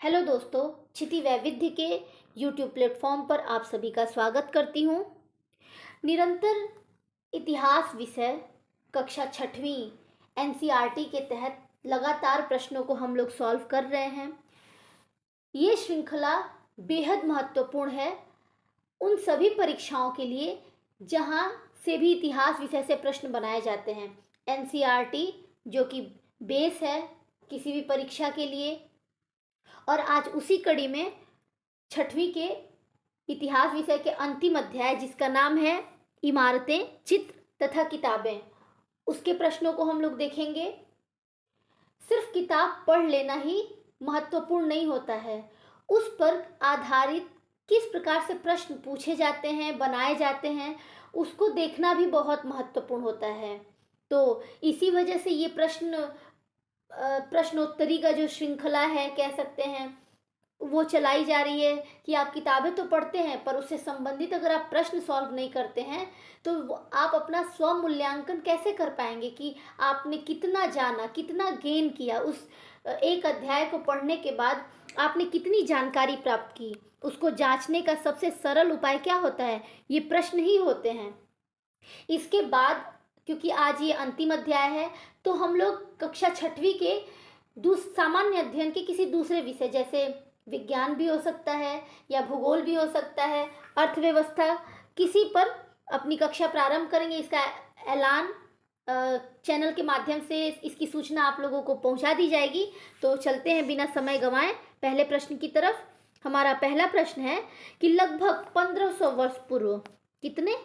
Hello दोस्तों, क्षिति वैविध्य के यूट्यूब प्लेटफॉर्म पर आप सभी का स्वागत करती हूँ। निरंतर इतिहास विषय कक्षा छठवीं एनसीईआरटी के तहत लगातार प्रश्नों को हम लोग सॉल्व कर रहे हैं। ये श्रृंखला बेहद महत्वपूर्ण है उन सभी परीक्षाओं के लिए जहाँ से भी इतिहास विषय से प्रश्न बनाए जाते हैं। एनसीईआरटी जो कि बेस है किसी भी परीक्षा के लिए, और आज उसी कड़ी में छठवीं के इतिहास विषय के अंतिम अध्याय जिसका नाम है इमारतें, चित्र तथा किताबें, उसके प्रश्नों को हम लोग देखेंगे। सिर्फ किताब पढ़ लेना ही महत्वपूर्ण नहीं होता है, उस पर आधारित किस प्रकार से प्रश्न पूछे जाते हैं, बनाए जाते हैं, उसको देखना भी बहुत महत्वपूर्ण होता है। तो इसी वजह से ये प्रश्नोत्तरी का जो श्रृंखला है कह सकते हैं वो चलाई जा रही है कि आप किताबें तो पढ़ते हैं पर उससे संबंधित अगर आप प्रश्न सॉल्व नहीं करते हैं तो आप अपना स्व मूल्यांकन कैसे कर पाएंगे कि आपने कितना जाना, कितना गेन किया। उस एक अध्याय को पढ़ने के बाद आपने कितनी जानकारी प्राप्त की, उसको जांचने का सबसे सरल उपाय क्या होता है? ये प्रश्न ही होते हैं। इसके बाद क्योंकि आज ये अंतिम अध्याय है तो हम लोग कक्षा छठवीं के सामान्य अध्ययन के किसी दूसरे विषय जैसे विज्ञान भी हो सकता है या भूगोल भी हो सकता है, अर्थव्यवस्था, किसी पर अपनी कक्षा प्रारंभ करेंगे। इसका ऐलान चैनल के माध्यम से इसकी सूचना आप लोगों को पहुंचा दी जाएगी। तो चलते हैं बिना समय गंवाए पहले प्रश्न की तरफ। हमारा पहला प्रश्न है कि लगभग 1500 वर्ष पूर्व, कितने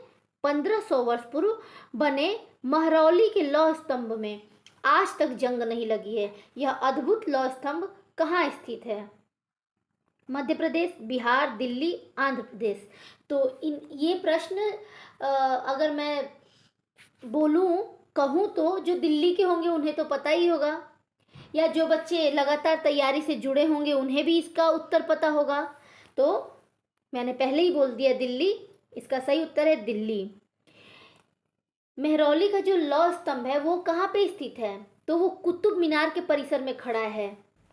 1500 वर्ष पूर्व बने महरौली के लौह स्तंभ में आज तक जंग नहीं लगी है। यह अद्भुत लौह स्तंभ कहाँ स्थित है? मध्य प्रदेश, बिहार, दिल्ली, आंध्र प्रदेश। तो ये प्रश्न अगर मैं बोलूं कहूं तो जो दिल्ली के होंगे उन्हें तो पता ही होगा, या जो बच्चे लगातार तैयारी से जुड़े होंगे उन्हें भी इसका उत्तर पता होगा। तो मैंने पहले ही बोल दिया दिल्ली, इसका सही उत्तर है दिल्ली। महरौली का जो लौह स्तंभ है वो कहाँ पे स्थित है? तो वो कुतुब मीनार के परिसर में खड़ा है।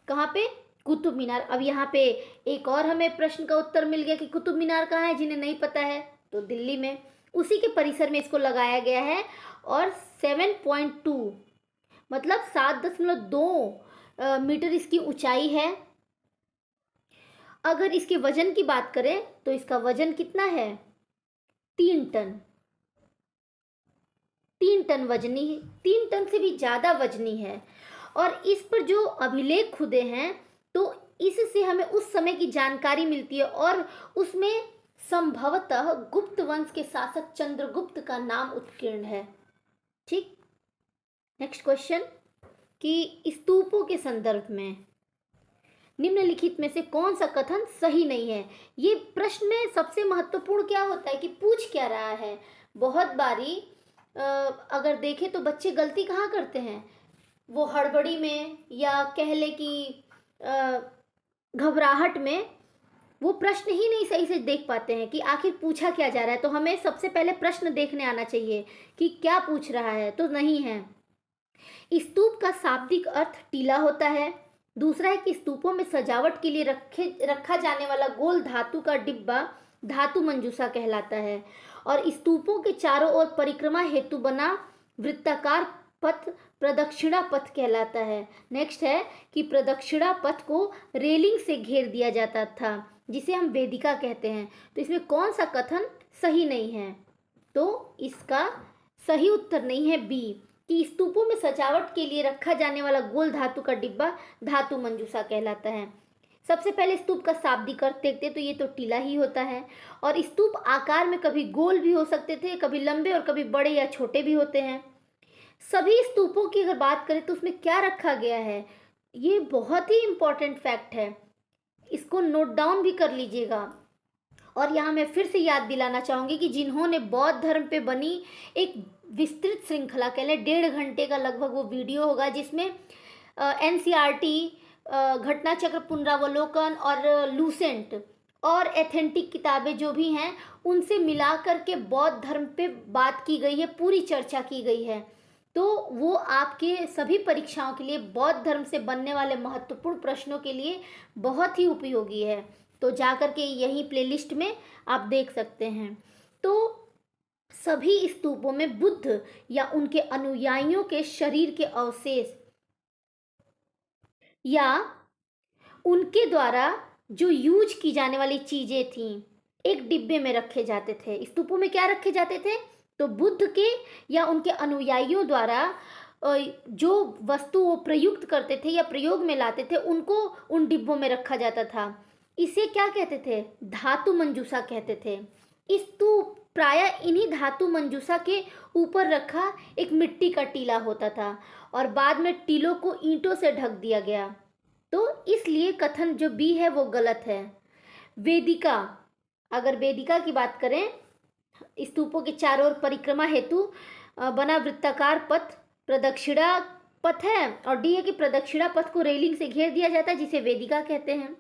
कहाँ पे? कुतुब मीनार। अब यहाँ पे एक और हमें प्रश्न का उत्तर मिल गया कि कुतुब मीनार कहाँ है, जिन्हें नहीं पता है तो दिल्ली में, उसी के परिसर में इसको लगाया गया है। और 7.2 मतलब 7.2 मीटर इसकी ऊंचाई है। अगर इसके वजन की बात करें तो इसका वजन कितना है? 3 टन। 3 टन वजनी है, 3 टन से भी ज्यादा वजनी है। और इस पर जो अभिलेख खुदे हैं तो इससे हमें उस समय की जानकारी मिलती है, और उसमें संभवतः गुप्त वंश के शासक चंद्रगुप्त का नाम उत्कीर्ण है। ठीक, नेक्स्ट क्वेश्चन कि स्तूपों के संदर्भ में निम्नलिखित में से कौन सा कथन सही नहीं है? ये प्रश्न में सबसे महत्वपूर्ण क्या होता है कि पूछ क्या रहा है। बहुत बारी अगर देखें तो बच्चे गलती कहाँ करते हैं, वो हड़बड़ी में या कह ले कि घबराहट में वो प्रश्न ही नहीं सही से देख पाते हैं कि आखिर पूछा क्या जा रहा है। तो हमें सबसे पहले प्रश्न देखने आना चाहिए कि क्या पूछ रहा है। तो नहीं है। स्तूप का शाब्दिक अर्थ टीला होता है। दूसरा है कि स्तूपों में सजावट के लिए रखा जाने वाला गोल धातु का डिब्बा धातु मंजूषा कहलाता है। और स्तूपों के चारों ओर परिक्रमा हेतु बना वृत्ताकार पथ प्रदक्षिणा पथ कहलाता है। नेक्स्ट है कि प्रदक्षिणा पथ को रेलिंग से घेर दिया जाता था जिसे हम वेदिका कहते हैं। तो इसमें कौन सा कथन सही नहीं है? तो इसका सही उत्तर नहीं है बी, कि स्तूपों में सजावट के लिए रखा जाने वाला गोल धातु का डिब्बा धातु मंजूषा कहलाता है। सबसे पहले स्तूप का शाब्दिक अर्थ देखते तो ये तो टीला ही होता है। और स्तूप आकार में कभी गोल भी हो सकते थे, कभी लंबे और कभी बड़े या छोटे भी होते हैं। सभी स्तूपों की अगर बात करें तो उसमें क्या रखा गया है, ये बहुत ही इंपॉर्टेंट फैक्ट है, इसको नोट डाउन भी कर लीजिएगा। और यहाँ मैं फिर से याद दिलाना चाहूँगी कि जिन्होंने बौद्ध धर्म पे बनी एक विस्तृत श्रृंखला, कह लें 1.5 घंटे का लगभग वो वीडियो होगा जिसमें एनसीईआरटी, घटना चक्र पुनरावलोकन और लूसेंट और एथेंटिक किताबें जो भी हैं उनसे मिला करके बौद्ध धर्म पे बात की गई है, पूरी चर्चा की गई है। तो वो आपके सभी परीक्षाओं के लिए, बौद्ध धर्म से बनने वाले महत्वपूर्ण प्रश्नों के लिए बहुत ही उपयोगी है। तो जा कर के यहीं प्लेलिस्ट में आप देख सकते हैं। तो सभी स्तूपों में बुद्ध या उनके अनुयायियों के शरीर के अवशेष या उनके द्वारा जो यूज की जाने वाली चीजें थीं एक डिब्बे में रखे जाते थे। स्तूपों में क्या रखे जाते थे? तो बुद्ध के या उनके अनुयायियों द्वारा जो वस्तु वो प्रयुक्त करते थे या प्रयोग में लाते थे उनको उन डिब्बों में रखा जाता था। इसे क्या कहते थे? धातु मंजूषा कहते थे। स्तूप प्रायः इन्हीं धातु मंजूषा के ऊपर रखा एक मिट्टी का टीला होता था और बाद में टीलों को ईंटों से ढक दिया गया। तो इसलिए कथन जो बी है वो गलत है। वेदिका, अगर वेदिका की बात करें, स्तूपों के चारों ओर परिक्रमा हेतु बना वृत्ताकार पथ प्रदक्षिणा पथ है, और डी है कि प्रदक्षिणा पथ को रेलिंग से घेर दिया जाता है जिसे वेदिका कहते हैं।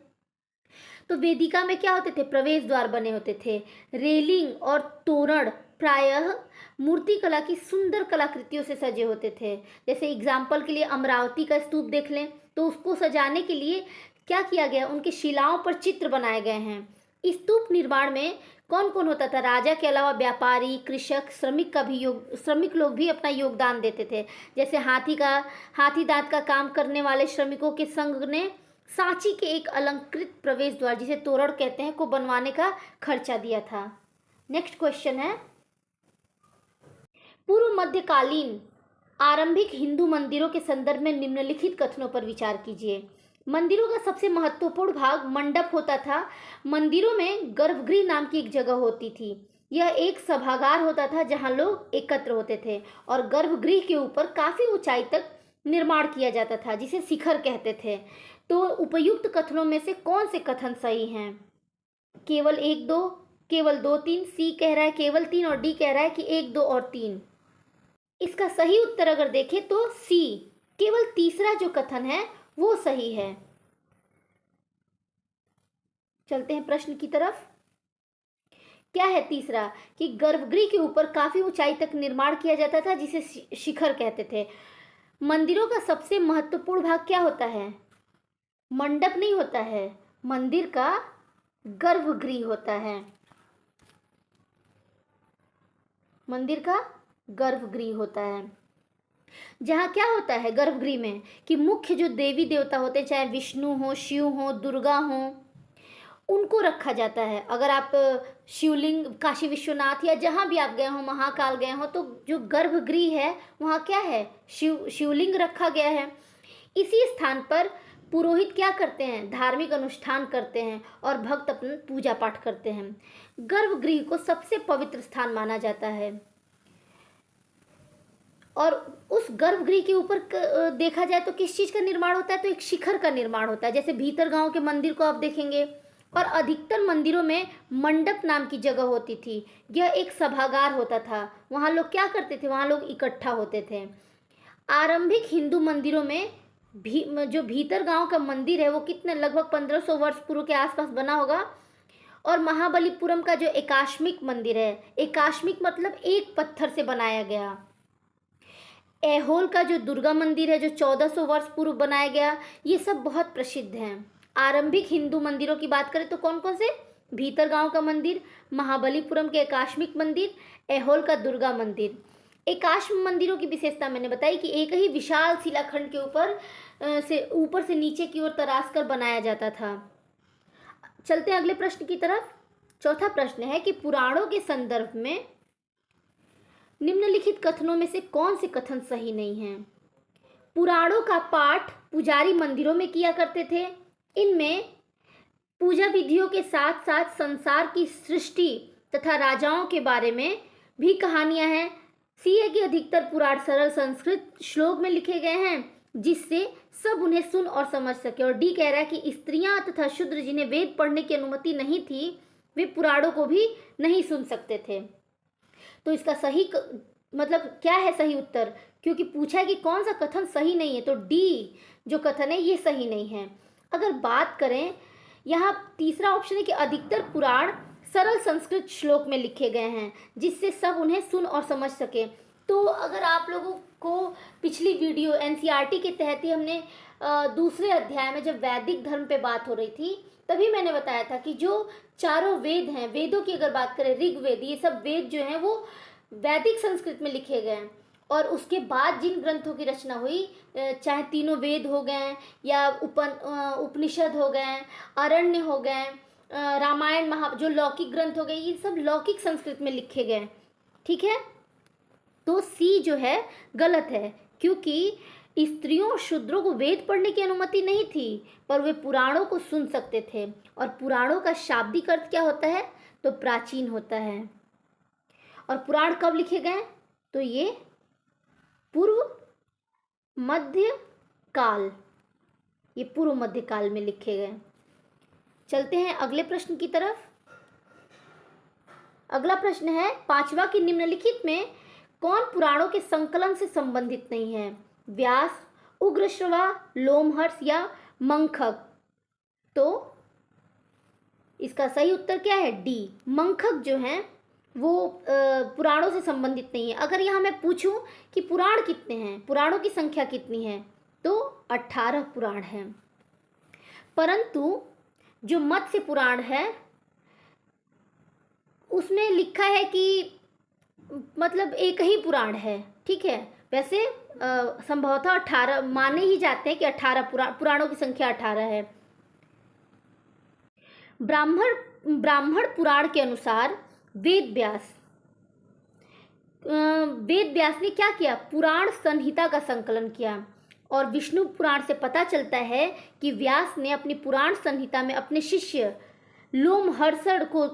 तो वेदिका में क्या होते थे? प्रवेश द्वार बने होते थे। रेलिंग और तोरण प्रायः मूर्ति कला की सुंदर कलाकृतियों से सजे होते थे। जैसे एग्जाम्पल के लिए अमरावती का स्तूप देख लें, तो उसको सजाने के लिए क्या किया गया? उनके शिलाओं पर चित्र बनाए गए हैं। स्तूप निर्माण में कौन कौन होता था? राजा के अलावा व्यापारी, कृषक, श्रमिक लोग भी अपना योगदान देते थे। जैसे हाथी दांत का काम करने वाले श्रमिकों के संघ ने सांची के एक अलंकृत प्रवेश द्वार, जिसे तोरण कहते हैं, को बनवाने का खर्चा दिया था। नेक्स्ट क्वेश्चन है, पूर्व मध्यकालीन आरंभिक हिंदू मंदिरों के संदर्भ में निम्नलिखित कथनों पर विचार कीजिए। मंदिरों का सबसे महत्वपूर्ण भाग मंडप होता था। मंदिरों में गर्भगृह नाम की एक जगह होती थी। यह एक सभागार होता था जहां लोग एकत्र होते थे और गर्भगृह के ऊपर काफी ऊंचाई तक निर्माण किया जाता था जिसे शिखर कहते थे। तो उपयुक्त कथनों में से कौन से कथन सही हैं? केवल 1 2, केवल 2 3, सी कह रहा है केवल 3 और डी कह रहा है कि 1 2 और 3। इसका सही उत्तर अगर देखें तो सी, केवल तीसरा जो कथन है वो सही है। चलते हैं प्रश्न की तरफ। क्या है तीसरा? कि गर्भगृह के ऊपर काफी ऊंचाई तक निर्माण किया जाता था जिसे शिखर कहते थे। मंदिरों का सबसे महत्वपूर्ण भाग क्या होता है? मंडप नहीं होता है, मंदिर का गर्भगृह होता है। मंदिर का गर्भगृह होता है, जहाँ क्या होता है गर्भगृह में कि मुख्य जो देवी देवता होते हैं, चाहे विष्णु हो, शिव हो, दुर्गा हो, उनको रखा जाता है। अगर आप शिवलिंग काशी विश्वनाथ या जहाँ भी आप गए हो, महाकाल गए हो, तो जो गर्भगृह है वहाँ क्या है? शिवलिंग रखा गया है। इसी स्थान पर पुरोहित क्या करते हैं? धार्मिक अनुष्ठान करते हैं और भक्त अपना पूजा पाठ करते हैं। गर्भगृह को सबसे पवित्र स्थान माना जाता है और उस गर्भगृह के ऊपर देखा जाए तो किस चीज़ का निर्माण होता है? तो एक शिखर का निर्माण होता है। जैसे भीतर गांव के मंदिर को आप देखेंगे, और अधिकतर मंदिरों में मंडप नाम की जगह होती थी। यह एक सभागार होता था, वहाँ लोग क्या करते थे? वहाँ लोग इकट्ठा होते थे। आरंभिक हिंदू मंदिरों में जो भीतर गांव का मंदिर है वो कितने, लगभग 1500 वर्ष पूर्व के आसपास बना होगा। और महाबलीपुरम का जो एकाश्मिक मंदिर है, एकाश्मिक मतलब एक पत्थर से बनाया गया। ऐहोल का जो दुर्गा मंदिर है जो 1400 वर्ष पूर्व बनाया गया, ये सब बहुत प्रसिद्ध हैं। आरंभिक हिंदू मंदिरों की बात करें तो कौन कौन से? भीतर गांव का मंदिर, महाबलीपुरम के एकाश्मिक मंदिर, ऐहोल का दुर्गा मंदिर। एकाश्म मंदिरों की विशेषता मैंने बताई कि एक ही विशाल शिलाखंड के ऊपर से नीचे की ओर तराश कर बनाया जाता था। चलते हैं अगले प्रश्न की तरफ। चौथा प्रश्न है कि पुराणों के संदर्भ में निम्नलिखित कथनों में से कौन से कथन सही नहीं हैं? पुराणों का पाठ पुजारी मंदिरों में किया करते थे। इनमें पूजा विधियों के साथ साथ संसार की सृष्टि तथा राजाओं के बारे में भी कहानियां हैं। सी है कि अधिकतर पुराण सरल संस्कृत श्लोक में लिखे गए हैं जिससे सब उन्हें सुन और समझ सके। और डी कह रहा है कि स्त्रियां तथा शूद्र जिन्हें वेद पढ़ने की अनुमति नहीं थी वे पुराणों को भी नहीं सुन सकते थे। तो इसका सही मतलब क्या है सही उत्तर? क्योंकि पूछा है कि कौन सा कथन सही नहीं है, तो डी जो कथन है ये सही नहीं है। अगर बात करें, यहाँ तीसरा ऑप्शन है कि अधिकतर पुराण सरल संस्कृत श्लोक में लिखे गए हैं जिससे सब उन्हें सुन और समझ सके। तो अगर आप लोगों आपको पिछली वीडियो एनसीईआरटी के तहत ही हमने दूसरे अध्याय में जब वैदिक धर्म पे बात हो रही थी तभी मैंने बताया था कि जो चारों वेद हैं, वेदों की अगर बात करें, ऋग्वेद, ये सब वेद जो हैं वो वैदिक संस्कृत में लिखे गए हैं। और उसके बाद जिन ग्रंथों की रचना हुई, चाहे तीनों वेद हो गए या उपनिषद हो गए, अरण्य हो गए, रामायण, जो लौकिक ग्रंथ हो गए, ये सब लौकिक संस्कृत में लिखे गए। ठीक है, तो सी जो है गलत है, क्योंकि स्त्रियों और शूद्रों को वेद पढ़ने की अनुमति नहीं थी, पर वे पुराणों को सुन सकते थे। और पुराणों का शाब्दिक अर्थ क्या होता है? तो प्राचीन होता है। और पुराण कब लिखे गए? तो ये पूर्व मध्य काल, ये पूर्व मध्य काल में लिखे गए। चलते हैं अगले प्रश्न की तरफ। अगला प्रश्न है, पांचवा कि निम्नलिखित में कौन पुराणों के संकलन से संबंधित नहीं है? व्यास, उग्रश्रवा, लोमहर्ष या मंखक? तो इसका सही उत्तर क्या है? डी, मंखक जो है वो पुराणों से संबंधित नहीं है। अगर यहाँ मैं पूछूं कि पुराण कितने हैं, पुराणों की संख्या कितनी है, तो 18 पुराण हैं। परंतु जो मत्स्य पुराण है उसमें लिखा है कि मतलब एक ही पुराण है। ठीक है, वैसे संभवतः 18 माने ही जाते हैं कि 18 पुराणों की संख्या 18 है। ब्राह्मण पुराण के अनुसार वेद व्यास ने क्या किया? पुराण संहिता का संकलन किया। और विष्णु पुराण से पता चलता है कि व्यास ने अपनी पुराण संहिता में अपने शिष्य लोमहर्षण को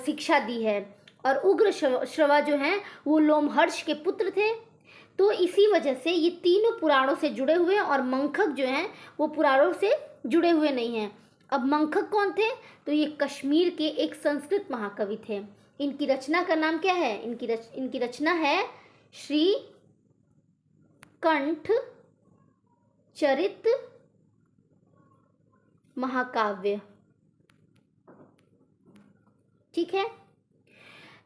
शिक्षा दी है। और उग्र श्रवा जो हैं वो लोमहर्ष के पुत्र थे। तो इसी वजह से ये तीनों पुराणों से जुड़े हुए हैं, और मंखक जो हैं वो पुराणों से जुड़े हुए नहीं हैं। अब मंखक कौन थे? तो ये कश्मीर के एक संस्कृत महाकवि थे। इनकी रचना का नाम क्या है? इनकी रचना है श्री कंठ चरित महाकाव्य। ठीक है,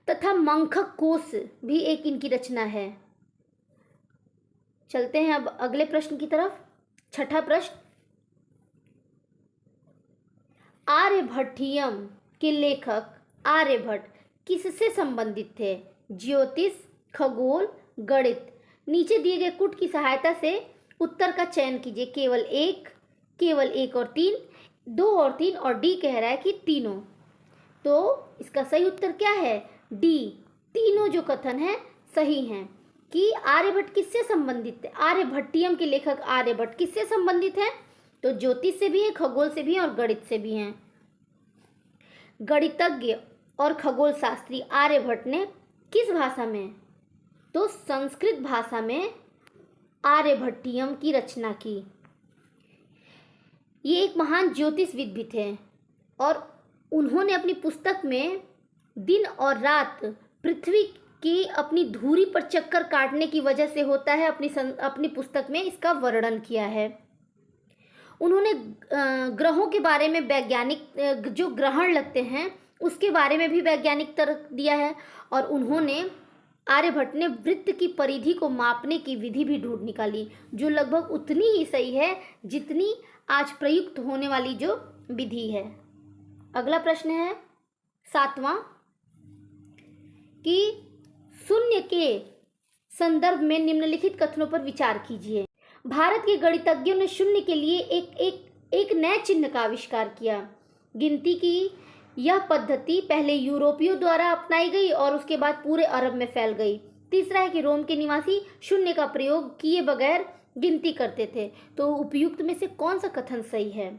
तथा मंखक कोश भी एक इनकी रचना है। चलते हैं अब अगले प्रश्न की तरफ। छठा प्रश्न, आर्यभट्टियम के लेखक आर्यभट्ट किससे संबंधित थे? ज्योतिष, खगोल, गणित? नीचे दिए गए कुट की सहायता से उत्तर का चयन कीजिए। केवल एक और तीन, 2 और 3, और डी कह रहा है कि तीनों। तो इसका सही उत्तर क्या है? डी, तीनों जो कथन है सही हैं। कि आर्यभट्ट किससे संबंधित थे? आर्यभट्टियम के लेखक आर्यभट्ट किससे संबंधित हैं? तो ज्योतिष से भी है, खगोल से भी है और गणित से भी हैं। गणितज्ञ और खगोल शास्त्री आर्यभट्ट ने किस भाषा में? तो संस्कृत भाषा में आर्यभट्टियम की रचना की। ये एक महान ज्योतिषविद भी थे, और उन्होंने अपनी पुस्तक में दिन और रात पृथ्वी की अपनी धुरी पर चक्कर काटने की वजह से होता है, अपनी पुस्तक में इसका वर्णन किया है। उन्होंने ग्रहों के बारे में वैज्ञानिक जो ग्रहण लगते हैं उसके बारे में भी वैज्ञानिक तर्क दिया है। और उन्होंने आर्यभट्ट ने वृत्त की परिधि को मापने की विधि भी ढूंढ निकाली, जो लगभग उतनी ही सही है जितनी आज प्रयुक्त होने वाली जो विधि है। अगला प्रश्न है 7वां, कि शून्य के संदर्भ में निम्नलिखित कथनों पर विचार कीजिए। भारत के गणितज्ञों ने शून्य के लिए एक नए चिन्ह का आविष्कार किया। गिनती की यह पद्धति पहले यूरोपियों द्वारा अपनाई गई और उसके बाद पूरे अरब में फैल गई। तीसरा है कि रोम के निवासी शून्य का प्रयोग किए बगैर गिनती करते थे। तो उपयुक्त में से कौन सा कथन सही है?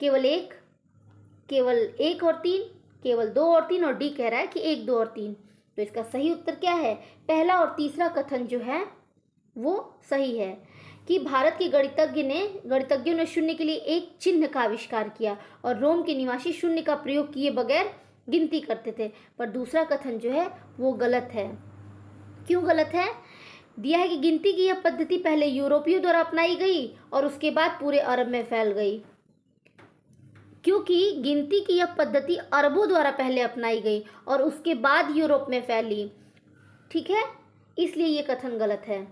केवल एक और 3, केवल 2 और 3, और डी कह रहा है कि 1, 2 और 3। तो इसका सही उत्तर क्या है? पहला और तीसरा कथन जो है वो सही है, कि भारत के गणितज्ञों ने शून्य के लिए एक चिन्ह का आविष्कार किया और रोम के निवासी शून्य का प्रयोग किए बगैर गिनती करते थे। पर दूसरा कथन जो है वो गलत है। क्यों गलत है? दिया है कि गिनती की यह पद्धति पहले यूरोपियों द्वारा अपनाई गई और उसके बाद पूरे अरब में फैल गई। क्योंकि गिनती की यह पद्धति अरबों द्वारा पहले अपनाई गई और उसके बाद यूरोप में फैली। ठीक है, इसलिए ये कथन गलत है।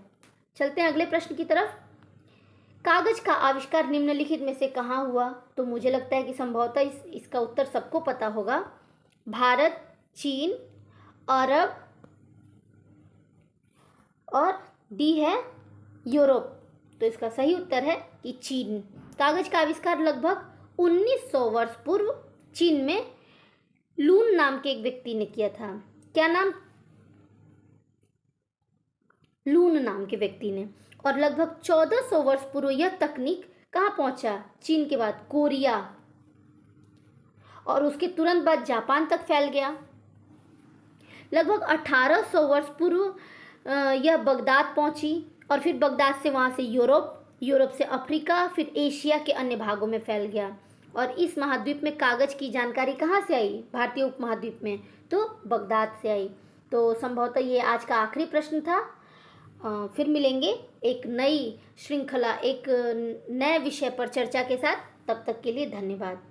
चलते हैं अगले प्रश्न की तरफ। कागज का आविष्कार निम्नलिखित में से कहाँ हुआ? तो मुझे लगता है कि संभवतः इसका उत्तर सबको पता होगा। भारत, चीन, अरब और डी है यूरोप। तो इसका सही उत्तर है कि चीन। कागज का आविष्कार लगभग 1900 वर्ष पूर्व चीन में लून नाम के एक व्यक्ति ने किया था। क्या नाम? लून नाम के व्यक्ति ने। और लगभग 1400 वर्ष पूर्व यह तकनीक कहाँ पहुंचा? चीन के बाद कोरिया और उसके तुरंत बाद जापान तक फैल गया। लगभग 1800 वर्ष पूर्व यह बगदाद पहुंची और फिर बगदाद से वहाँ से यूरोप से अफ्रीका, फिर एशिया के अन्य भागों में फैल गया। और इस महाद्वीप में कागज की जानकारी कहाँ से आई? भारतीय उपमहाद्वीप में, तो बगदाद से आई। तो संभवतः ये आज का आखिरी प्रश्न था। फिर मिलेंगे एक नई श्रृंखला, एक नए विषय पर चर्चा के साथ। तब तक के लिए धन्यवाद।